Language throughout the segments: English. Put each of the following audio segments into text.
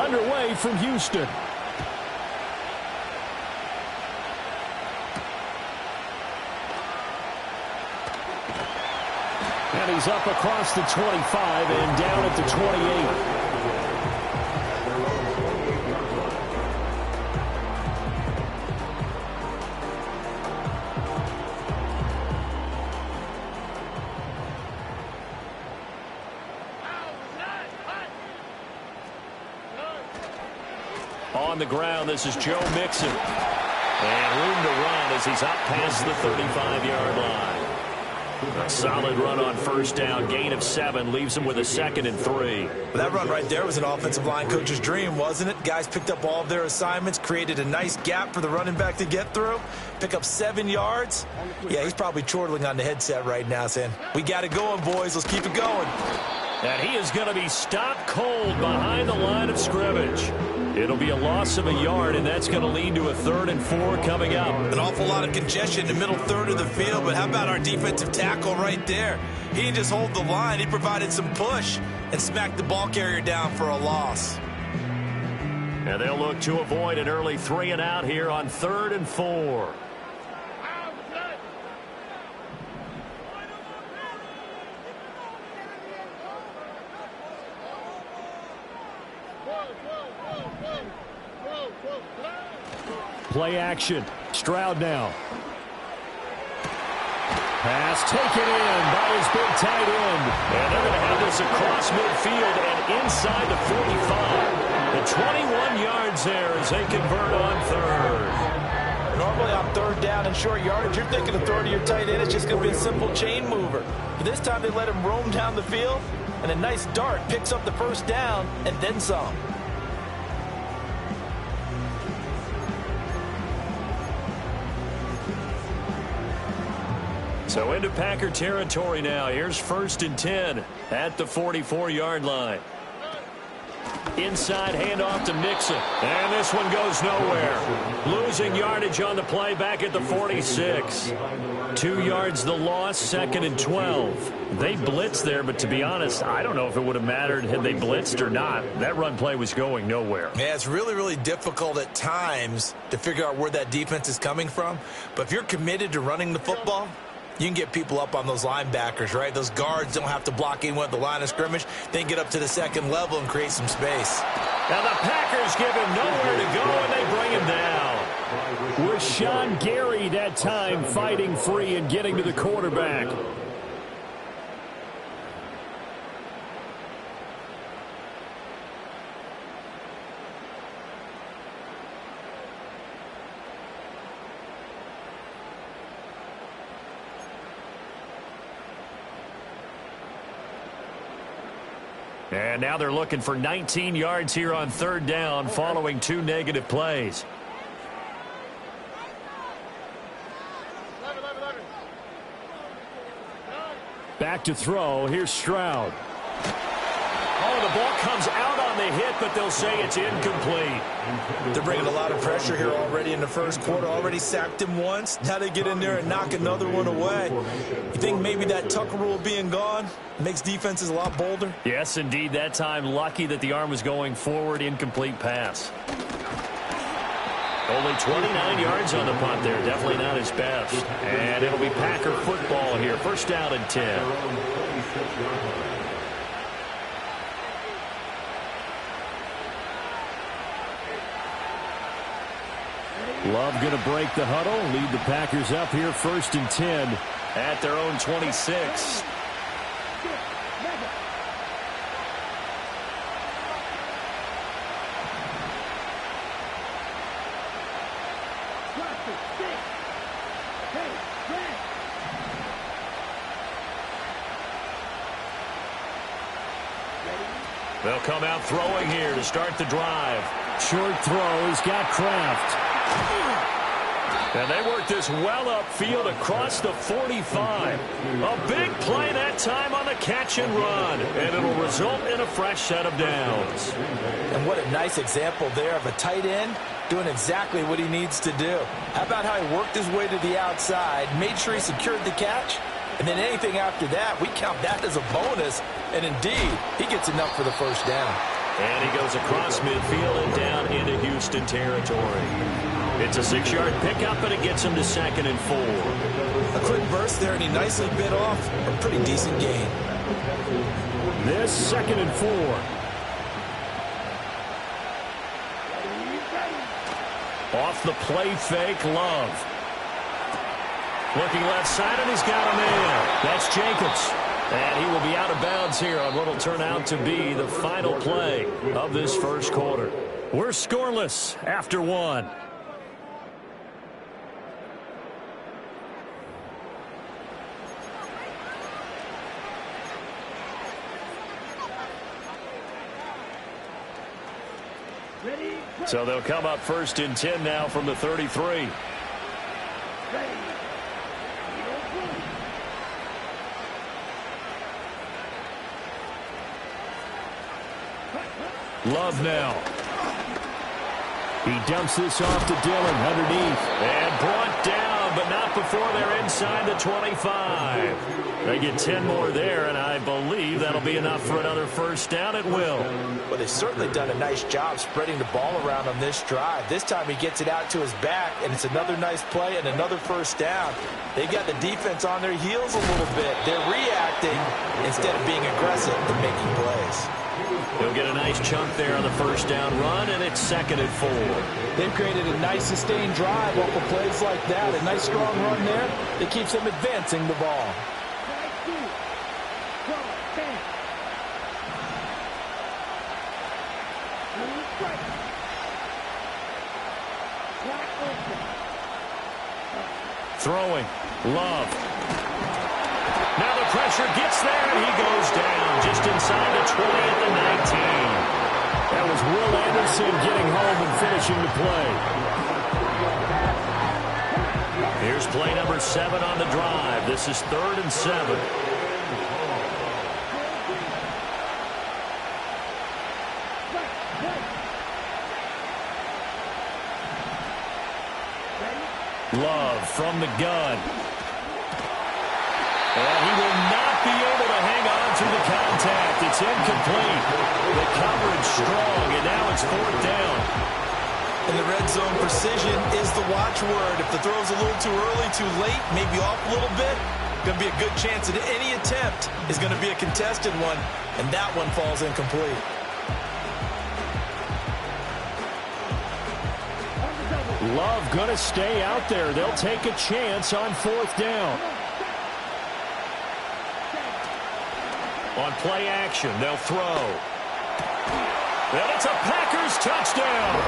underway from Houston. And he's up across the 25 and down at the 28. On the ground, this is Joe Mixon. And room to run as he's out past the 35-yard line. A solid run on first down. Gain of 7 leaves him with a 2nd and 3. Well, that run right there was an offensive line coach's dream, wasn't it? Guys picked up all of their assignments, created a nice gap for the running back to get through, pick up 7 yards. Yeah, he's probably chortling on the headset right now saying, we got it going, boys. Let's keep it going. And he is going to be stopped cold behind the line of scrimmage. It'll be a loss of a yard, and that's going to lead to a 3rd and 4 coming up. An awful lot of congestion in the middle third of the field, but how about our defensive tackle right there? He didn't just hold the line. He provided some push and smacked the ball carrier down for a loss. And they'll look to avoid an early 3 and out here on 3rd and 4. Play action. Stroud now. Pass taken in by his big tight end. And they're going to have this across midfield and inside the 45. The 21 yards there as they convert on 3rd. Normally on 3rd down and short yardage, you're thinking a throw to your tight end. It's just going to be a simple chain mover. But this time they let him roam down the field, and a nice dart picks up the first down and then some. So into Packer territory now. Here's 1st and 10 at the 44-yard line. Inside handoff to Mixon. And this one goes nowhere. Losing yardage on the play back at the 46. 2 yards the loss, 2nd and 12. They blitzed there, but to be honest, I don't know if it would have mattered had they blitzed or not. That run play was going nowhere. Yeah, it's really, really difficult at times to figure out where that defense is coming from. But if you're committed to running the football, you can get people up on those linebackers, right? Those guards don't have to block anyone at the line of scrimmage. They can get up to the 2nd level and create some space. Now the Packers give him nowhere to go, and they bring him down. With Sean Gary that time fighting free and getting to the quarterback. And now they're looking for 19 yards here on 3rd down following 2 negative plays. Back to throw. Here's Stroud. Oh, the ball comes out on the hit, but they'll say it's incomplete. They're bringing a lot of pressure here already in the first quarter. Already sacked him once. Now they get in there and knock another one away. You think maybe that Tucker rule being gone makes defenses a lot bolder? Yes, indeed. That time, lucky that the arm was going forward. Incomplete pass. Only 29 yards on the punt there. Definitely not his best. And it'll be Packer football here. 1st down and 10. Love going to break the huddle, lead the Packers up here 1st and 10 at their own 26. They'll come out throwing here to start the drive. Short throw. He's got Kraft. And they work this well upfield across the 45. A big play that time on the catch and run. And it'll result in a fresh set of downs. And what a nice example there of a tight end doing exactly what he needs to do. How about how he worked his way to the outside, made sure he secured the catch, and then anything after that, we count that as a bonus. And indeed, he gets enough for the first down. And he goes across midfield and down into Houston territory. It's a 6-yard pickup, but it gets him to 2nd and 4. A quick burst there, and he nicely bit off a pretty decent gain. This 2nd and 4. Off the play fake, Love. Looking left side, and he's got a man. That's Jacobs. And he will be out of bounds here on what will turn out to be the final play of this first quarter. We're scoreless after 1. So they'll come up 1st and 10 now from the 33. Love now. He dumps this off to Dillon underneath. And brought down, but not before they're inside the 25. They get 10 more there, and I believe that'll be enough for another first down at will. Well, they've certainly done a nice job spreading the ball around on this drive. This time he gets it out to his back, and it's another nice play and another first down. They've got the defense on their heels a little bit. They're reacting instead of being aggressive and making plays. He'll get a nice chunk there on the first down run, and it's 2nd and 4. They've created a nice sustained drive off of plays like that. A nice strong run there that keeps them advancing the ball. Throwing. Love. Now the pressure gets there, and he goes down just inside the 20 at the 19. That was Will Anderson getting home and finishing the play. Here's play number 7 on the drive. This is 3rd and 7. Love from the gun. And he will not be able to hang on through the contact. It's incomplete. The coverage strong, and now it's 4th down. In the red zone, precision is the watchword. If the throw's a little too early, too late, maybe off a little bit, going to be a good chance that any attempt is going to be a contested one, and that one falls incomplete. Love going to stay out there. They'll take a chance on 4th down. On play action, they'll throw. And it's a Packers touchdown.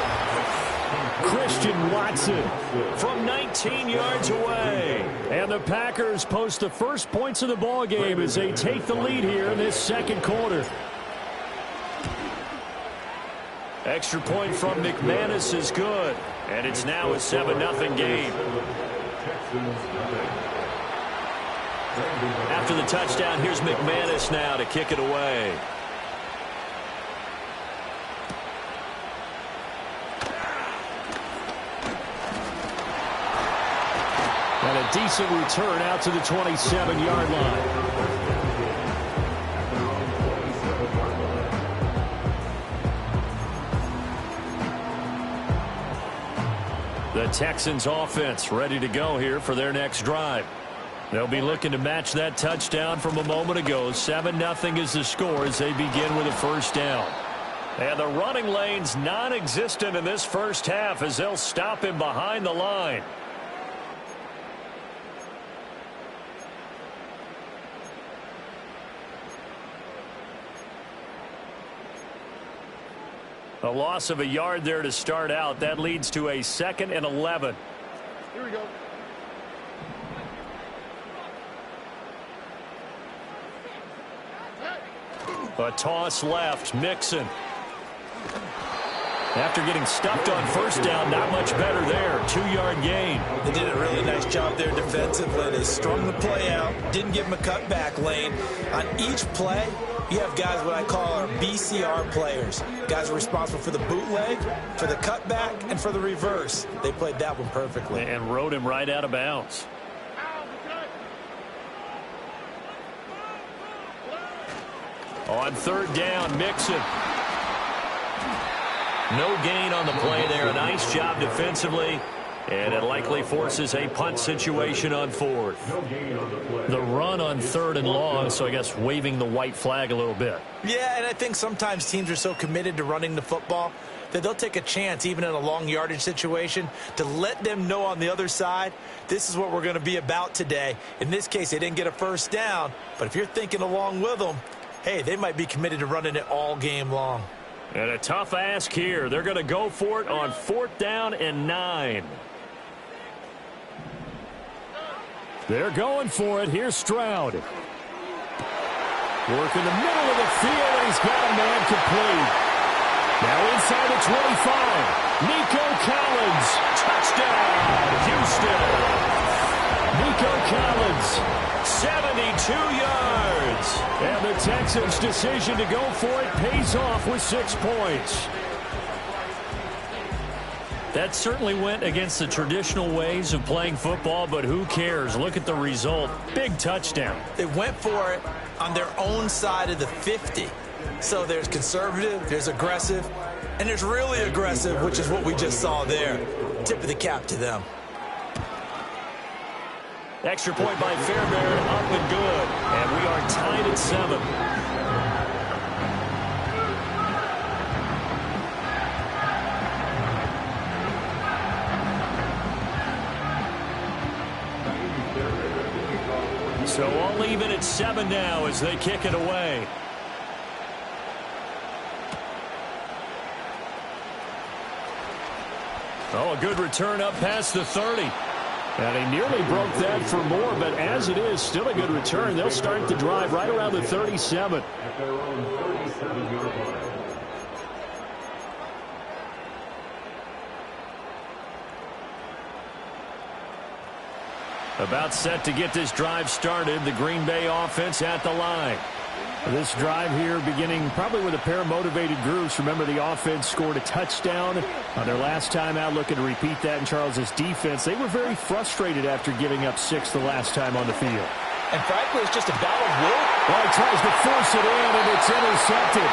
Christian Watson from 19 yards away. And the Packers post the first points of the ball game as they take the lead here in this second quarter. Extra point from McManus is good. And it's now a 7-0 game. After the touchdown, here's McManus now to kick it away. And a decent return out to the 27-yard line. The Texans offense ready to go here for their next drive. They'll be looking to match that touchdown from a moment ago. 7-0 is the score as they begin with a first down. And the running lane's non-existent in this first half as they'll stop him behind the line. A loss of a yard there to start out. That leads to a 2nd and 11. Here we go. A toss left. Mixon. After getting stuffed on first down, not much better there. 2-yard gain. They did a really nice job there defensively. They strung the play out, didn't give him a cutback lane. On each play, you have guys what I call our BCR players. Guys are responsible for the bootleg, for the cutback, and for the reverse. They played that one perfectly. And rode him right out of bounds. On 3rd down, Mixon. No gain on the play there. A nice job defensively. And it likely forces a punt situation on fourth. The run on 3rd and long, so I guess waving the white flag a little bit. Yeah, and I think sometimes teams are so committed to running the football that they'll take a chance, even in a long yardage situation, to let them know on the other side, this is what we're going to be about today. In this case, they didn't get a first down, but if you're thinking along with them, hey, they might be committed to running it all game long. And a tough ask here. They're going to go for it on 4th down and 9. They're going for it. Here's Stroud. Work in the middle of the field, and he's got a man complete. Now inside the 25. Nico Collins. Touchdown, Houston. Nico Collins, 72 yards. And the Texans' decision to go for it pays off with 6 points. That certainly went against the traditional ways of playing football, but who cares? Look at the result. Big touchdown. They went for it on their own side of the 50. So there's conservative, there's aggressive, and there's really aggressive, which is what we just saw there. Tip of the cap to them. Extra point by Fairbairn, up and good. And we are tied at 7. So all even at 7 now as they kick it away. Oh, a good return up past the 30. And he nearly broke that for more, but as it is, still a good return. They'll start the drive right around the 37. About set to get this drive started. The Green Bay offense at the line. This drive here beginning probably with a pair of motivated groups. Remember, the offense scored a touchdown on their last time out, looking to repeat that in Charles's defense. They were very frustrated after giving up 6 the last time on the field. And frankly, it's just a battle of will. Well, he tries to force it in, and it's intercepted.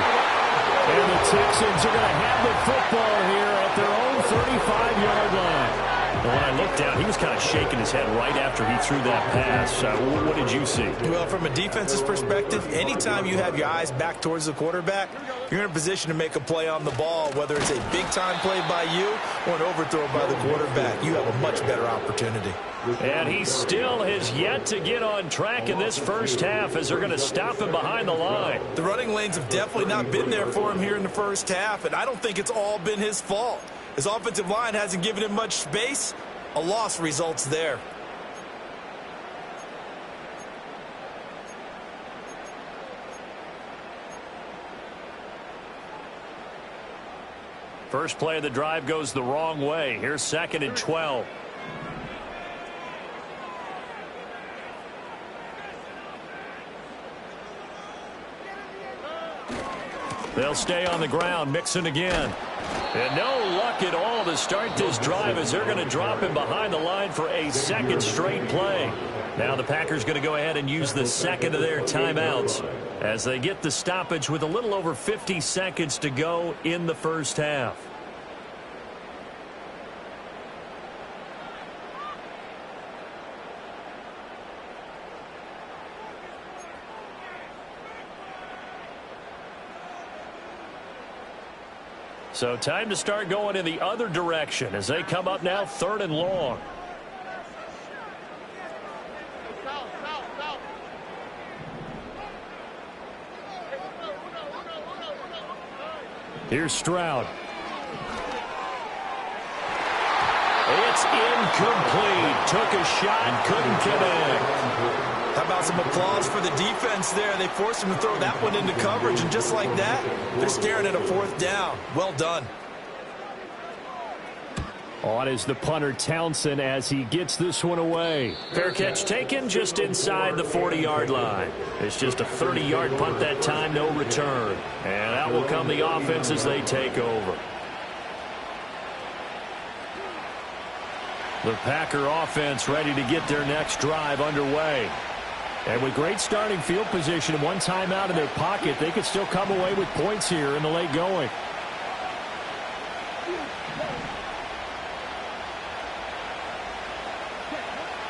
And the Texans are going to have the football here at their own 35-yard line. When I looked down, he was kind of shaking his head right after he threw that pass. What did you see? Well, from a defense's perspective, anytime you have your eyes back towards the quarterback, you're in a position to make a play on the ball, whether it's a big-time play by you or an overthrow by the quarterback. You have a much better opportunity. And he still has yet to get on track in this first half as they're going to stop him behind the line. The running lanes have definitely not been there for him here in the first half, and I don't think it's all been his fault. His offensive line hasn't given him much space. A loss results there. First play of the drive goes the wrong way. Here's 2nd and 12. They'll stay on the ground, Mixon again. And no luck at all to start this drive as they're going to drop him behind the line for a 2nd straight play. Now the Packers going to go ahead and use the 2nd of their timeouts as they get the stoppage with a little over 50 seconds to go in the first half. So time to start going in the other direction as they come up now 3rd and long. Here's Stroud. It's incomplete. Took a shot, couldn't connect. How about some applause for the defense there? They forced him to throw that one into coverage, and just like that, they're staring at a 4th down. Well done. On is the punter Townsend as he gets this one away. Fair catch taken just inside the 40-yard line. It's just a 30-yard punt that time, no return. And out will come the offense as they take over. The Packer offense ready to get their next drive underway. And with great starting field position and one timeout in their pocket, they could still come away with points here in the late going.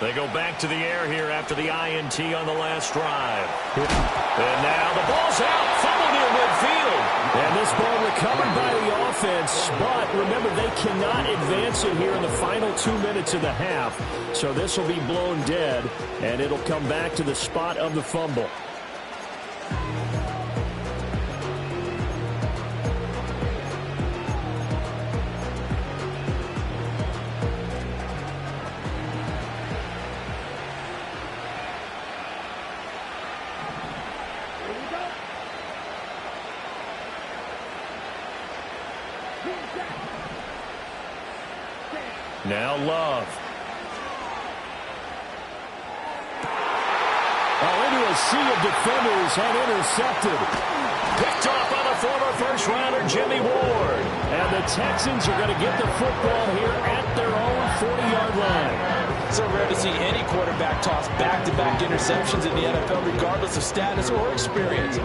They go back to the air here after the INT on the last drive. And now the ball's out. Fumble near midfield. And this ball recovered by the offense. But remember, they cannot advance it here in the final 2 minutes of the half. So this will be blown dead, and it'll come back to the spot of the fumble. Now Love. Into a sea of defenders and intercepted. Picked off by the former first-rounder Jimmy Ward. And the Texans are going to get the football here at their own 40-yard line. So rare to see any quarterback toss back-to-back interceptions in the NFL, regardless of status or experience.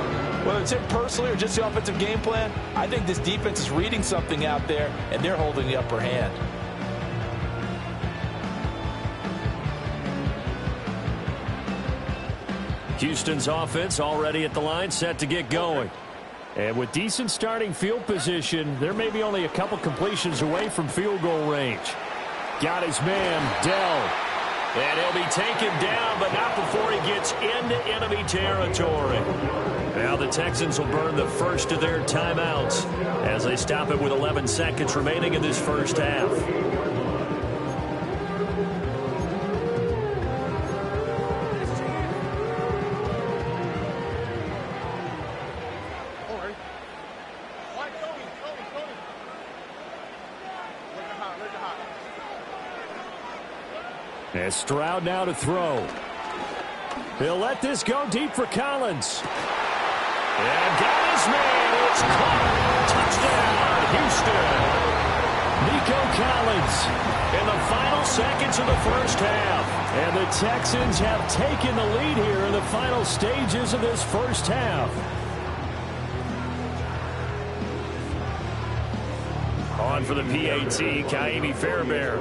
Whether it's him personally or just the offensive game plan, I think this defense is reading something out there, and they're holding the upper hand. Houston's offense already at the line, set to get going. And with decent starting field position, there may be only a couple completions away from field goal range. Got his man, Dell. And he'll be taken down, but not before he gets into enemy territory. Now the Texans will burn the first of their timeouts as they stop it with 11 seconds remaining in this first half. And Stroud now to throw. He'll let this go deep for Collins. And got his man. It's caught. Touchdown, Houston. Nico Collins in the final seconds of the first half. And the Texans have taken the lead here in the final stages of this first half. On for the PAT, Kaimi Fairbairn.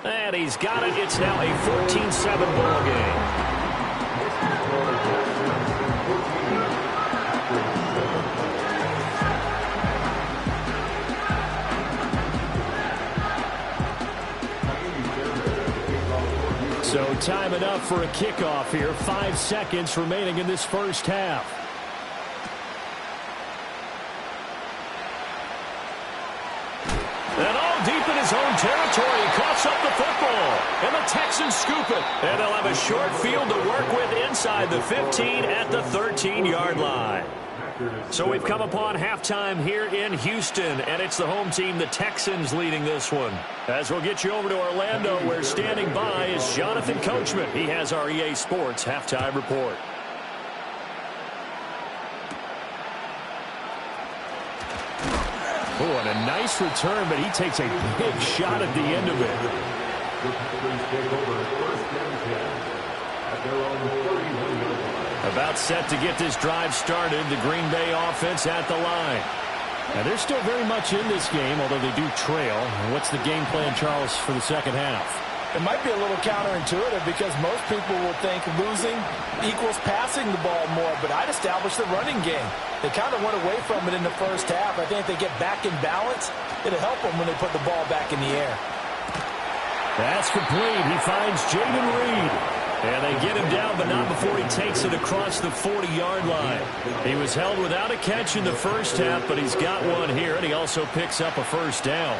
And he's got it. It's now a 14-7 ball game. So time enough for a kickoff here. 5 seconds remaining in this first half. And all deep in his own territory, he coughs up the football. And the Texans scoop it. And they'll have a short field to work with inside the 15 at the 13-yard line. So we've come upon halftime here in Houston, and it's the home team, the Texans, leading this one. As we'll get you over to Orlando, where standing by is Jonathan Coachman. He has our EA Sports halftime report. Oh, and a nice return, but he takes a big shot at the end of it. About set to get this drive started, the Green Bay offense at the line. Now, they're still very much in this game, although they do trail. What's the game plan, Charles, for the second half? It might be a little counterintuitive because most people will think losing equals passing the ball more, but I'd establish the running game. They kind of went away from it in the first half. I think if they get back in balance, it'll help them when they put the ball back in the air. That's complete. He finds Jaden Reed. And they get him down, but not before he takes it across the 40-yard line. He was held without a catch in the first half, but he's got one here, and he also picks up a first down.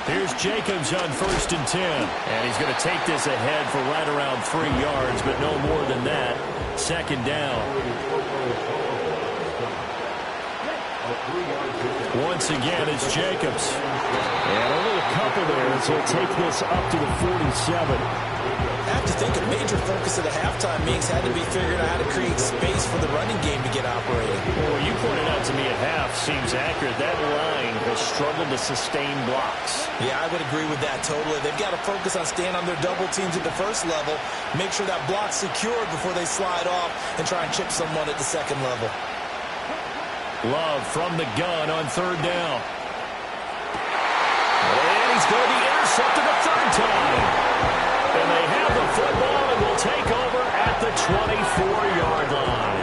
Here's Jacobs on 1st and 10. And he's going to take this ahead for right around 3 yards, but no more than that. 2nd down. Once again, it's Jacobs. And only a couple there as he'll take this up to the 47. I have to think it made major focus of the halftime meetings had to be figuring out how to create space for the running game to get operating. Well, what you pointed out to me at half seems accurate. That line has struggled to sustain blocks. Yeah, I would agree with that totally. They've got to focus on staying on their double teams at the first level, make sure that block's secured before they slide off and try and chip someone at the second level. Love from the gun on third down. And he's going to be intercepted a third time. And they have the football and will take over at the 24-yard line.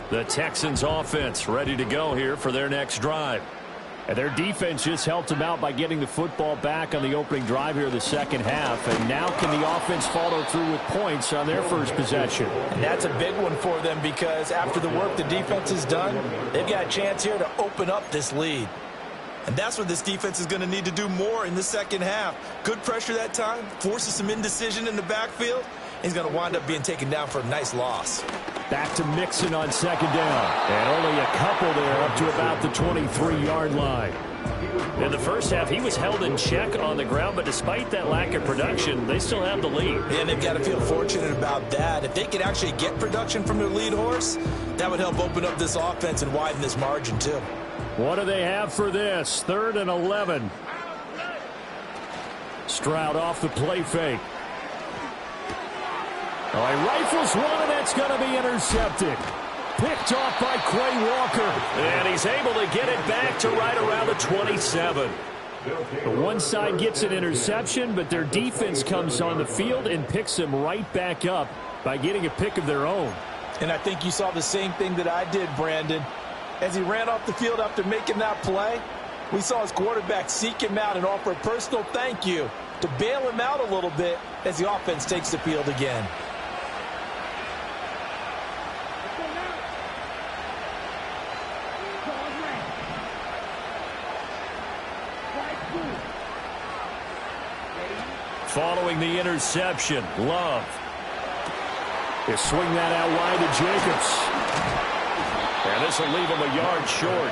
The Texans offense ready to go here for their next drive. And their defense just helped them out by getting the football back on the opening drive here of the second half. And now can the offense follow through with points on their first possession? And that's a big one for them because after the work the defense has done, they've got a chance here to open up this lead. And that's what this defense is going to need to do more in the second half. Good pressure that time, forces some indecision in the backfield. He's going to wind up being taken down for a nice loss. Back to Mixon on second down. And only a couple there up to about the 23-yard line. In the first half, he was held in check on the ground, but despite that lack of production, they still have the lead. And they've got to feel fortunate about that. If they could actually get production from their lead horse, that would help open up this offense and widen this margin too. What do they have for this? 3rd and 11. Stroud off the play fake. Oh, he rifles one, and that's going to be intercepted. Picked off by Quay Walker. And he's able to get it back to right around the 27. The one side gets an interception, but their defense comes on the field and picks them right back up by getting a pick of their own. And I think you saw the same thing that I did, Brandon. As he ran off the field after making that play, we saw his quarterback seek him out and offer a personal thank you to bail him out a little bit as the offense takes the field again. Following the interception, Love. They swing that out wide to Jacobs. And this will leave him a yard short.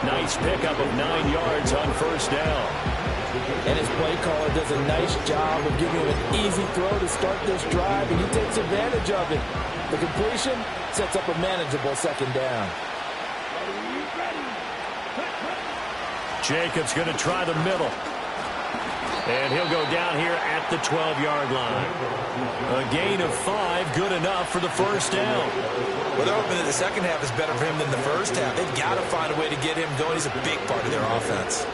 Nice pickup of 9 yards on first down. And his play caller does a nice job of giving him an easy throw to start this drive, and he takes advantage of it. The completion sets up a manageable second down. Jacobs going to try the middle. And he'll go down here at the 12-yard line. A gain of 5, good enough for the first down. Well, they're hoping that the second half is better for him than the first half. They've got to find a way to get him going. He's a big part of their offense.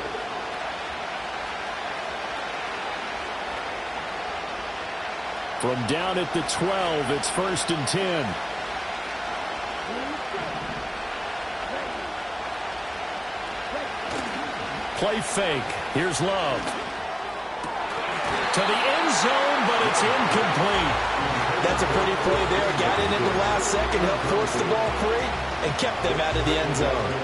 From down at the 12, it's 1st and 10. Play fake. Here's Love. To the end zone, but it's incomplete. That's a pretty play there. Got in at the last second, helped force the ball free, and kept them out of the end zone.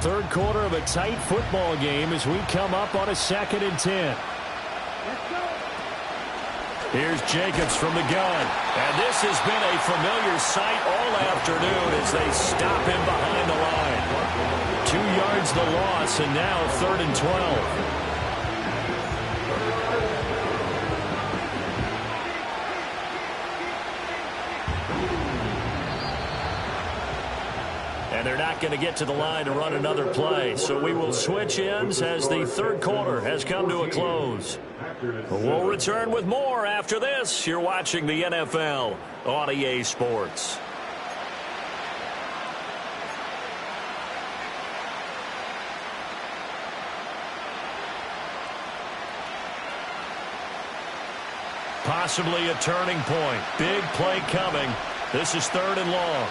Third quarter of a tight football game as we come up on a 2nd and 10. Here's Jacobs from the gun. And this has been a familiar sight all afternoon as they stop him behind the line. 2 yards the loss, and now 3rd and 12. And they're not going to get to the line to run another play. So we will switch ends as the third quarter has come to a close. We'll return with more after this. You're watching the NFL on EA Sports. Possibly a turning point. Big play coming. This is 3rd and long.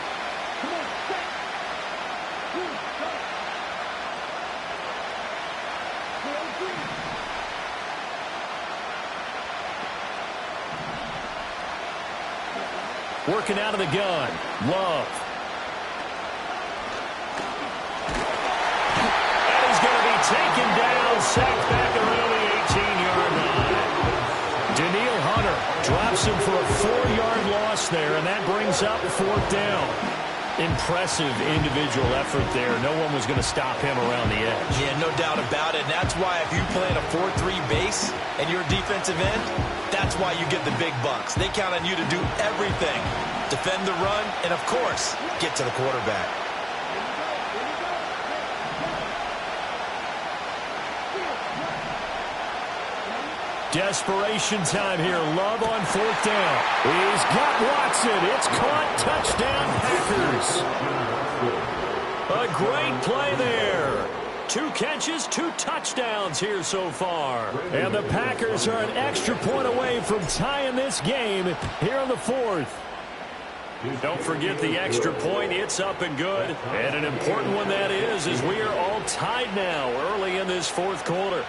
Working out of the gun. Love. And he's going to be taken down, sacked back around the 18-yard line. Daniil Hunter drops him for a 4-yard loss there, and that brings up 4th down. Impressive individual effort there. No one was going to stop him around the edge. Yeah, no doubt about it. And that's why if you play in a 4-3 base and you're a defensive end, that's why you get the big bucks. They count on you to do everything. Defend the run and, of course, get to the quarterback. Desperation time here. Love on 4th down. He's got Watson. It's caught. Touchdown, Packers. A great play there. 2 catches, 2 touchdowns here so far. And the Packers are an extra point away from tying this game here in the 4th. Don't forget the extra point. It's up and good. And an important one that is, as we are all tied now early in this 4th quarter.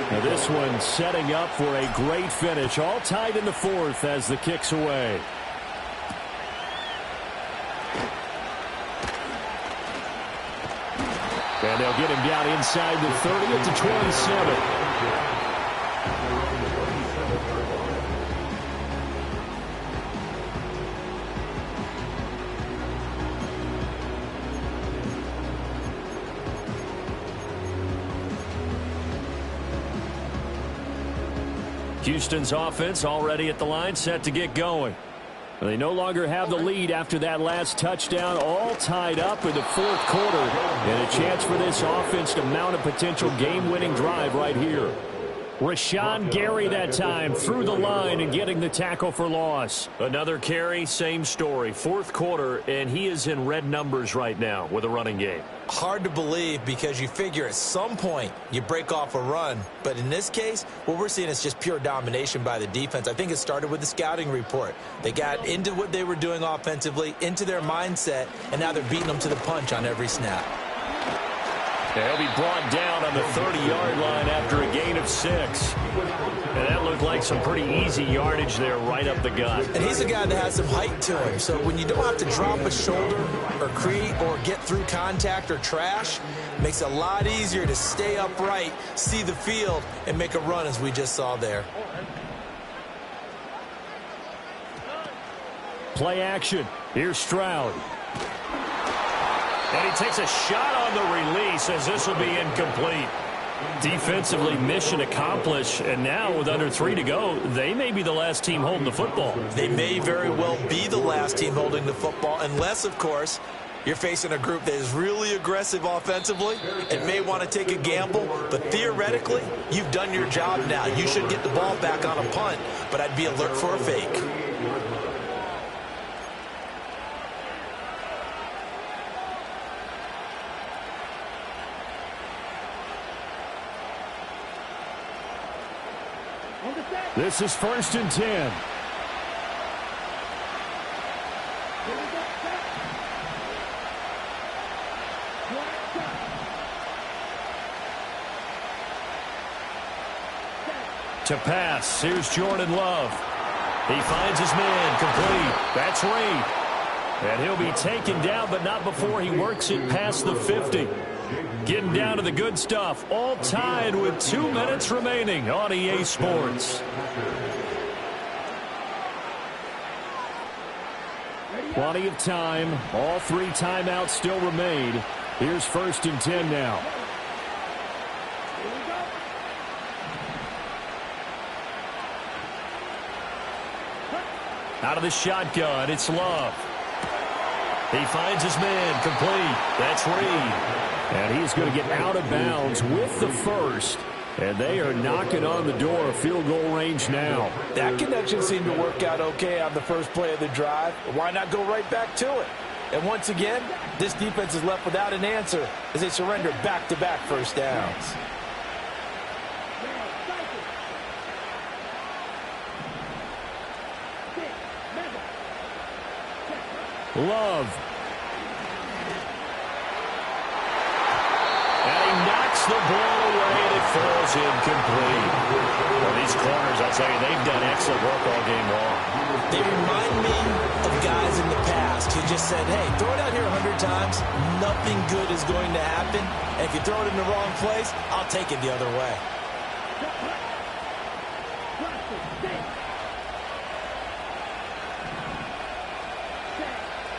Now this one setting up for a great finish. All tied in the 4th as the kick's away. And they'll get him down inside the 30 at the 27. Houston's offense already at the line, set to get going. They no longer have the lead after that last touchdown, all tied up in the 4th quarter. And a chance for this offense to mount a potential game-winning drive right here. Rashawn Gary that time through the line and getting the tackle for loss. Another carry, same story. 4th quarter, and he is in red numbers right now with a running game. Hard to believe because you figure at some point you break off a run. But in this case, what we're seeing is just pure domination by the defense. I think it started with the scouting report. They got into what they were doing offensively, into their mindset, and now they're beating them to the punch on every snap. He'll be brought down on the 30-yard line after a gain of 6. And that looked like some pretty easy yardage there right up the gut. And he's a guy that has some height to him. So when you don't have to drop a shoulder or create or get through contact or trash, it makes it a lot easier to stay upright, see the field, and make a run as we just saw there. Play action. Here's Stroud. And he takes a shot on the release as this will be incomplete. Defensively, mission accomplished. And now with under 3 to go, they may be the last team holding the football. They may very well be the last team holding the football, unless, of course, you're facing a group that is really aggressive offensively and may want to take a gamble. But theoretically, you've done your job now. You should get the ball back on a punt, but I'd be alert for a fake. This is 1st and 10. To pass, here's Jordan Love. He finds his man, complete. That's Reed. And he'll be taken down, but not before he works it past the 50. Getting down to the good stuff. All tied with 2 minutes remaining on EA Sports. Plenty of time. All 3 timeouts still remain. Here's 1st and 10 now. Out of the shotgun, it's Love. He finds his man, complete. That's Reed. And he's going to get out of bounds with the first. And they are knocking on the door of field goal range now. That connection seemed to work out okay on the first play of the drive. Why not go right back to it? And once again, this defense is left without an answer as they surrender back-to-back first downs. Love. And he knocks the ball away and it falls incomplete. Well, these corners, I'll tell you, they've done excellent work all game long. They remind me of guys in the past who just said, hey, throw it out here 100 times, nothing good is going to happen. And if you throw it in the wrong place, I'll take it the other way.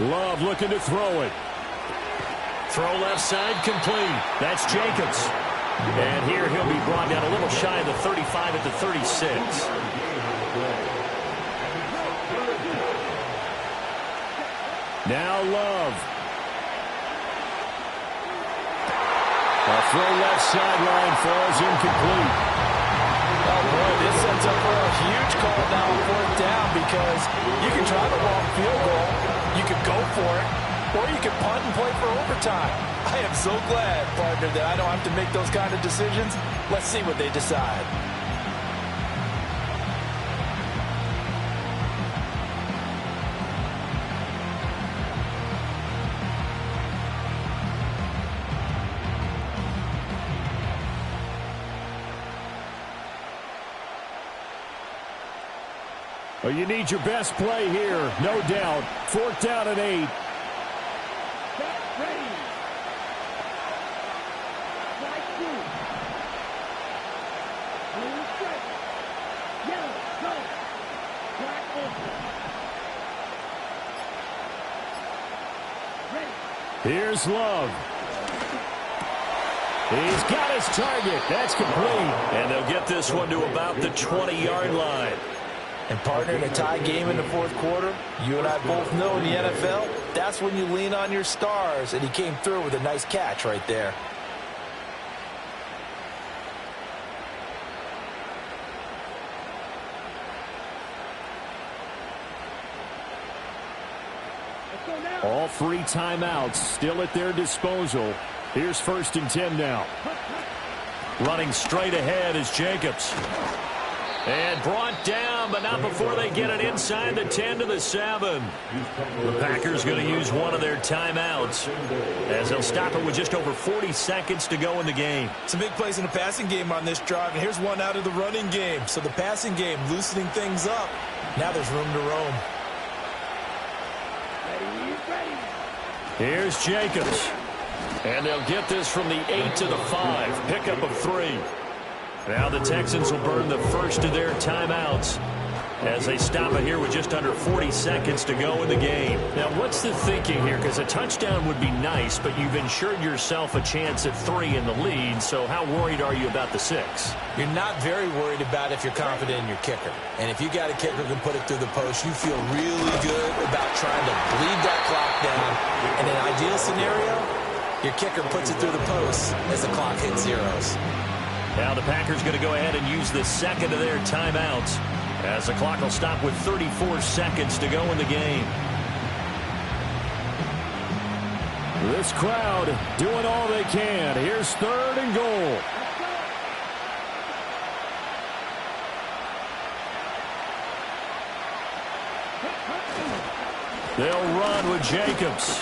Love looking to throw it. Throw left side complete. That's Jacobs. And here he'll be brought down a little shy of the 35 at the 36. Now Love. A throw left sideline falls incomplete. Oh, boy, this sets up for a huge call now on fourth down because you can try the long field goal, you could go for it, or you can punt and play for overtime. I am so glad, partner, that I don't have to make those kind of decisions. Let's see what they decide. Well, you need your best play here, no doubt. Fourth down and 8. Here's Love. He's got his target. That's complete. And they'll get this one to about the 20-yard line. And, partner, in a tie game in the fourth quarter, you and I both know in the NFL, that's when you lean on your stars. And he came through with a nice catch right there. All 3 timeouts still at their disposal. Here's 1st and 10 now. Running straight ahead is Jacobs. And brought down, but not before they get it inside the 10 to the 7. The Packers going to use one of their timeouts as they'll stop it with just over 40 seconds to go in the game. Some big plays in the passing game on this drive, and here's one out of the running game. So the passing game loosening things up. Now there's room to roam. Here's Jacobs. And they'll get this from the 8 to the 5. Pickup of 3. Now the Texans will burn the first of their timeouts as they stop it here with just under 40 seconds to go in the game. Now, what's the thinking here? Because a touchdown would be nice, but you've ensured yourself a chance at 3 in the lead, so how worried are you about the 6? You're not very worried about if you're confident in your kicker. And if you got a kicker who can put it through the post, you feel really good about trying to bleed that clock down. In an ideal scenario, your kicker puts it through the post as the clock hits zeros. Now the Packers going to go ahead and use the second of their timeouts as the clock will stop with 34 seconds to go in the game. This crowd doing all they can. Here's 3rd and goal. They'll run with Jacobs.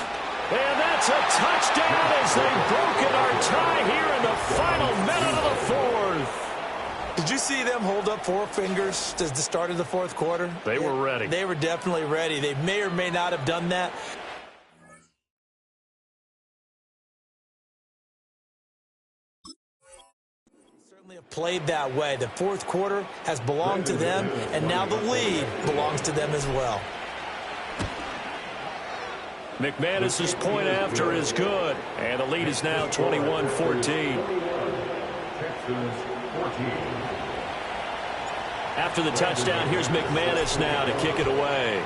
And that's a touchdown as they've broken our tie here in the final minute of the 4th. Did you see them hold up 4 fingers at the start of the 4th quarter? They were ready. They were definitely ready. They may or may not have done that. Certainly have played that way. The 4th quarter has belonged to them, and now the lead belongs to them as well. McManus's point after is good, and the lead is now 21-14. After the touchdown, here's McManus now to kick it away.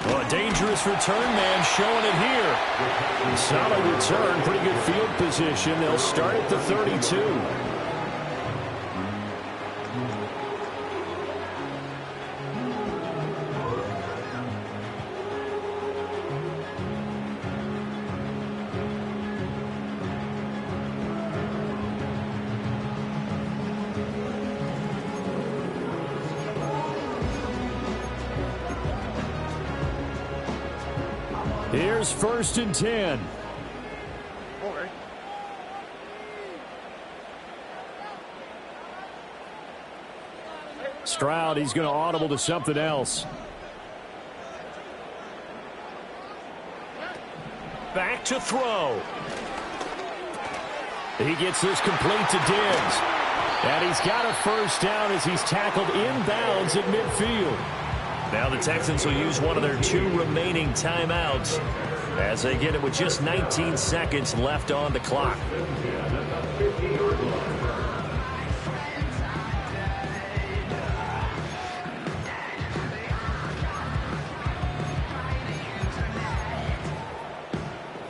Well, a dangerous return man showing it here. Solid return, pretty good field position. They'll start at the 32. Here's 1st and 10. forward. Stroud, he's going to audible to something else. Back to throw. He gets this complete to Diggs. And he's got a first down as he's tackled inbounds at midfield. Now the Texans will use one of their 2 remaining timeouts as they get it with just 19 seconds left on the clock.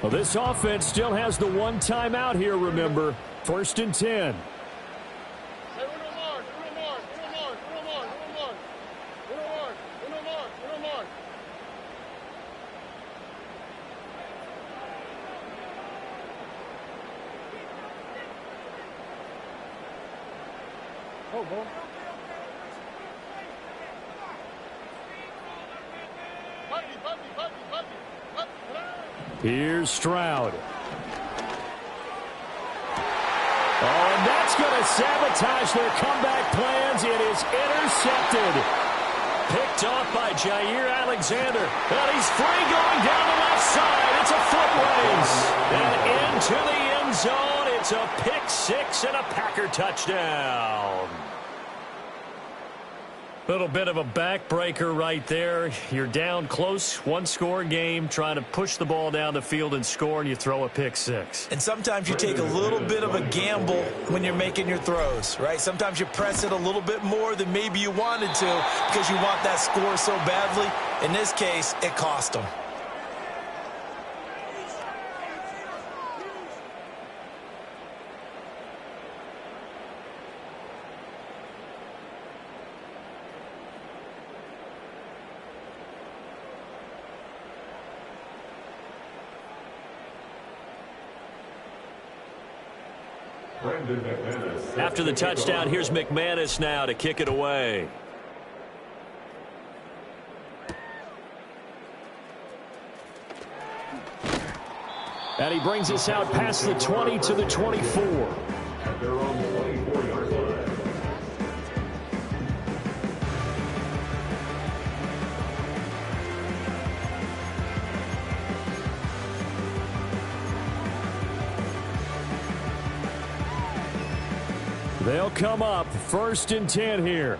Well, this offense still has the 1 timeout here, remember. 1st and 10. Here's Stroud. Oh, and that's going to sabotage their comeback plans. It is intercepted. Picked off by Jair Alexander. And he's free going down the left side. It's a foot race. And into the end zone. It's a pick 6 and a Packer touchdown. Little bit of a backbreaker right there. You're down close, 1-score game, trying to push the ball down the field and score, and you throw a pick 6. And sometimes you take a little bit of a gamble when you're making your throws, right? Sometimes you press it a little bit more than maybe you wanted to because you want that score so badly. In this case, it cost them. After the touchdown, here's McManus now to kick it away. And he brings us out past the 20 to the 24. They'll come up 1st and 10 here.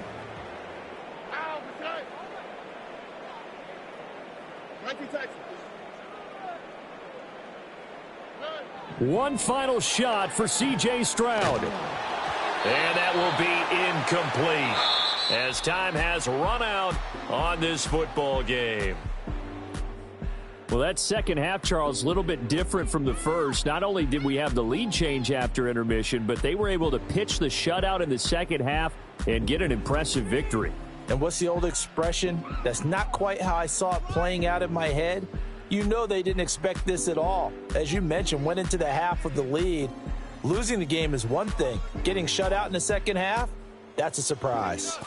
One final shot for C.J. Stroud. And that will be incomplete as time has run out on this football game. Well, that second half, Charles, a little bit different from the first. Not only did we have the lead change after intermission, but they were able to pitch the shutout in the second half and get an impressive victory. And what's the old expression? That's not quite how I saw it playing out in my head. You know they didn't expect this at all. As you mentioned, went into the half with the lead. Losing the game is one thing. Getting shut out in the second half, that's a surprise.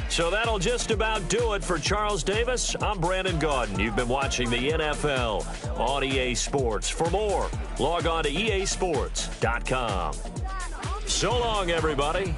So that'll just about do it for Charles Davis. I'm Brandon Gaudin. You've been watching the NFL on EA Sports. For more, log on to easports.com. So long, everybody.